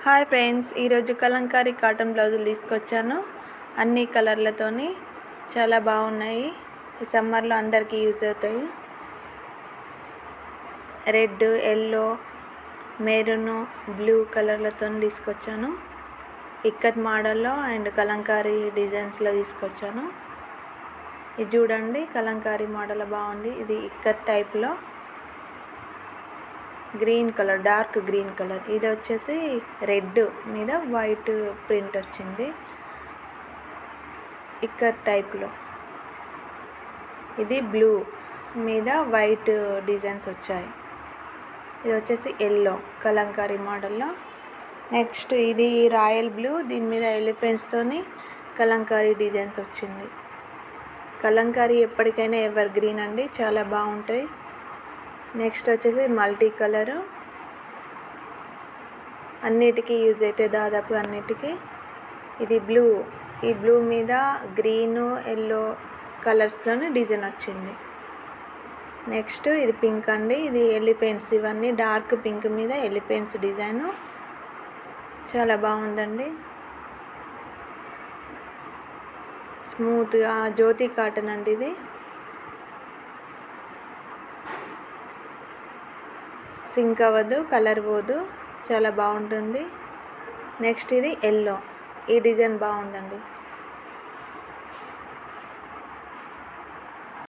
Hi friends, ఈరోజు Kalamkari cotton బ్లౌజులు తీసుకొచ్చాను. అన్ని కలర్లతోని చాలా బాగున్నాయి. ఈ సమ్మర్లో అందరికీ యూజ్ అవుతాయి. రెడ్, ఎల్లో, మెరూన్, బ్లూ కలర్లతో తీసుకొచ్చాను. ఇక్కత్ మోడల్లో అండ్ కలంకారీ డిజైన్స్లో తీసుకొచ్చాను. ఇది చూడండి, కలంకారీ మోడల్ బాగుంది. ఇది ఇక్కత్ టైప్లో green colour, dark green colour. ఇది వచ్చేసి రెడ్ మీద వైట్ ప్రింట్ వచ్చింది ఇక్కత్ టైప్లో. ఇది బ్లూ మీద వైట్ డిజైన్స్ వచ్చాయి. ఇది వచ్చేసి ఎల్లో కలంకారీ మోడల్లో. నెక్స్ట్ ఇది రాయల్ బ్లూ, దీని మీద ఎలిఫెంట్స్తోని కలంకారీ డిజైన్స్ వచ్చింది. కలంకారీ ఎప్పటికైనా ఎవర్ గ్రీన్ అండి, చాలా బాగుంటాయి. నెక్స్ట్ వచ్చేసి మల్టీ కలరు, అన్నిటికీ యూజ్ అయితే దాదాపు అన్నిటికీ. ఇది బ్లూ, ఈ బ్లూ మీద గ్రీను, ఎల్లో కలర్స్తో డిజైన్ వచ్చింది. నెక్స్ట్ ఇది పింక్ అండి, ఇది ఎలిఫెంట్స్. ఇవన్నీ డార్క్ పింక్ మీద ఎలిఫెంట్స్ డిజైను, చాలా బాగుందండి. స్మూత్గా జ్యోతి కాటన్ అండి ఇది. సింక్ అవ్వదు, కలర్ పోదు, చాలా బాగుంటుంది. నెక్స్ట్ ఇది ఎల్లో, ఈ డిజైన్ బాగుందండి.